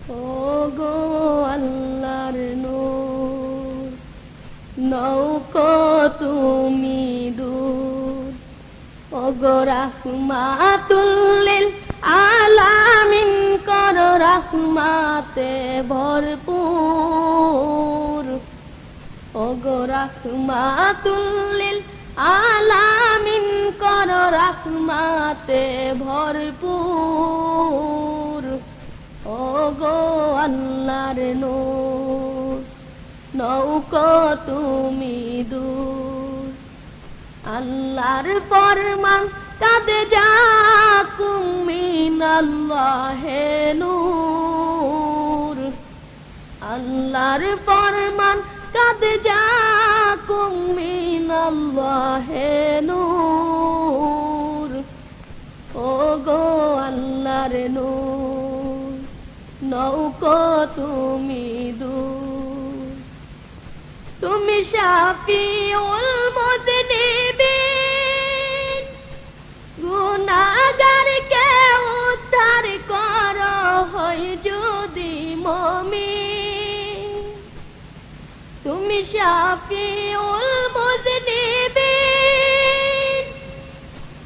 ওগো আল্লাহর নূর, নৌকো তুমি দূর। ওগো রাহমাতুল লিল আলামিন করো রহমাতে ভরপুর। ওগো রাহমাতুল লিল আলামিন করো রহমাতে ভরপুর। ওগো আল্লাহর নূর, নৌকো তুমি দূর। আল্লাহর ফরমান কাদে জাকুম মিনাল্লাহে নূর। আল্লাহর ফরমান কাদে জাকুম মিনাল্লাহে নূর। ওগো আল্লাহর নূর, নৌকো তুমি দূর। তুমি শাফিউল মুযনিবিন, গুনাহগারকে উদ্ধার করো হয় যদি মুমিন। তুমি শাফিউল মুযনিবিন,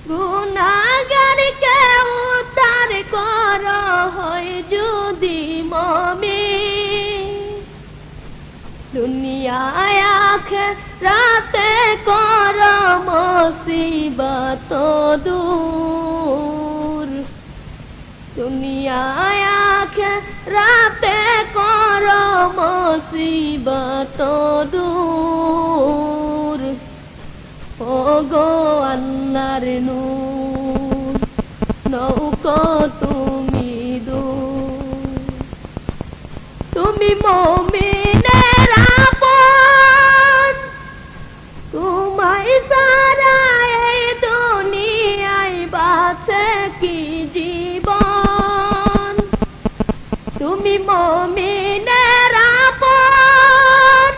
গুনাহগারকে উদ্ধার করো হয় যদি মুমিন। দুনিয়ায় আখিরাতে করো মুসিবত দূর। দুনিয়ায় আখিরাতে করো মুসিবত দূর। ওগো আল্লাহর নূর, নৌকো তুমি দূর। তুমি মুমিনের আপন, তোমায় ছাড়া এই দুনিয়ায় বাঁচে কি জীবন। তুমি মুমিনের আপন,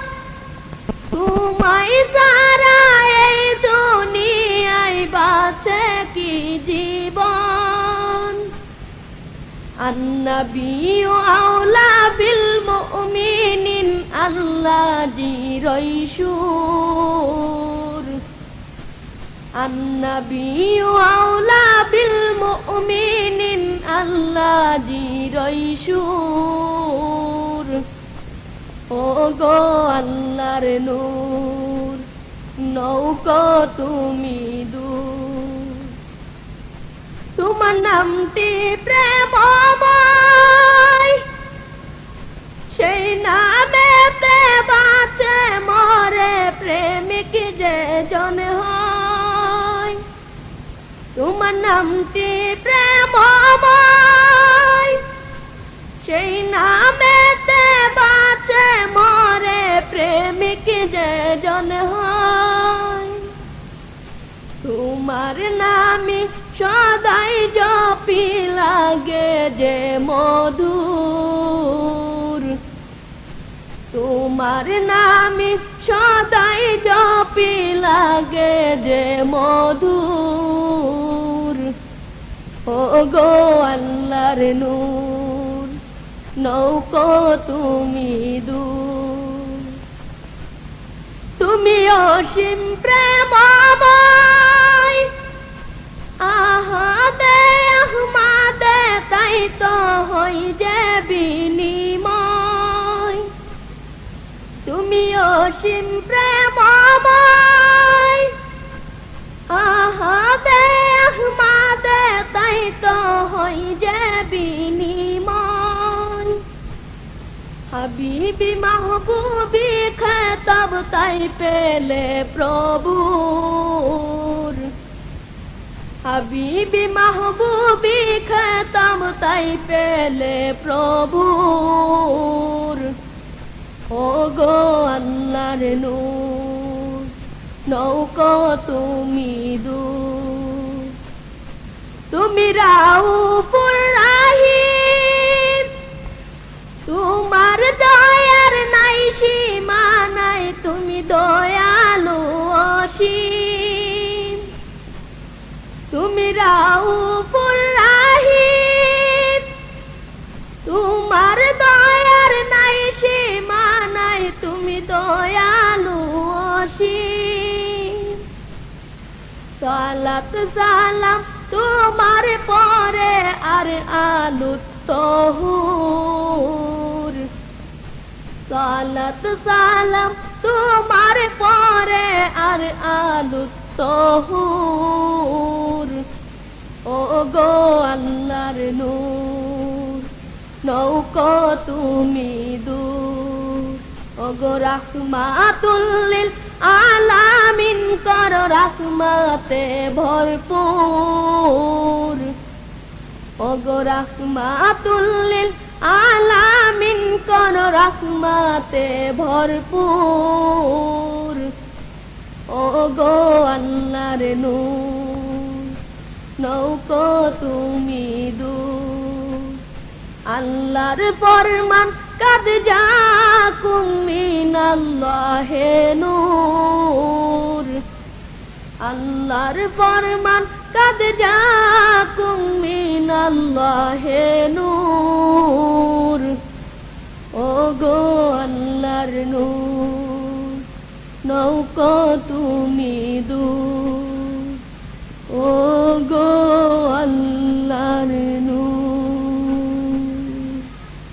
তোমায় ছাড়া এই দুনিয়ায় বাঁচে কি জীবন। আন-নাবিয়্যু আওলা বিল মুমিনিন আল্লাহ জিরাইশুর। আন-নাবিয়্যু আওলা বিল মুমিনিন আল্লাহ জিরাইশুর। ওগো আল্লাহর নূর, নৌকো তুমি দূর। তোমার নামটি প্রেমময়, সেই নামেতে বাঁচে মরে প্রেমিক যে জন হয়। তোমার নামটি প্রেমময়, সেই নামেতে বাঁচে মরে প্রেমিক যে জন হয়। তোমার নামে সদাই জপি লাগে যে মধুর। তোমার নামে সদাই জপি লাগে যে মধুর। ওগো আল্লাহর নূর, নৌকো তুমি দূর। তুমি অসীম প্রেমময়, আহাদে আহমাদে তাই তো হই যে বিনিময়। তুমি অসীম প্রেমময়, আহাদে আহমাদে তাই তো হই যে বিনিময়। হাবিবি মাহবুবি খেতাব তাই পেলে প্রভুর। হাবিবি মাহবুবি খেতাব তাই পেলে প্রভুর। ওগো আল্লাহর নূর, নৌকো তুমি দূর। তুমি রাউফুর রাহিম, তোমার দয়ার নাই সীমা নাই। তুমি দয়ালু অসীম, তুমি রাউফুর রাহিম, তোমার দয়ার নাই সীমা নাই, তুমি দয়ালু অসীম। সালাত সালাম তোমার পরে আর আলু তহুর। সালাত সালাম তোমার পরে আর আলু তহুর। ও গো আল্লাহর নূর, নৌকো তুমি দূর। ও গো রাহমাতুল লিল আলামিন, কর রাহমাতে ভরপুর। ও গো রাহমাতুল লিল আলামিন, কর রাহমাতে ভরপুর। ও গো আল্লাহর নূর, নৌকো তুমি দূর। আল্লাহর ফরমান কাদ জাকুম মিনাল্লাহি নূর। আল্লাহর ফরমান কাদ জাকুম মিনাল্লাহি নূর।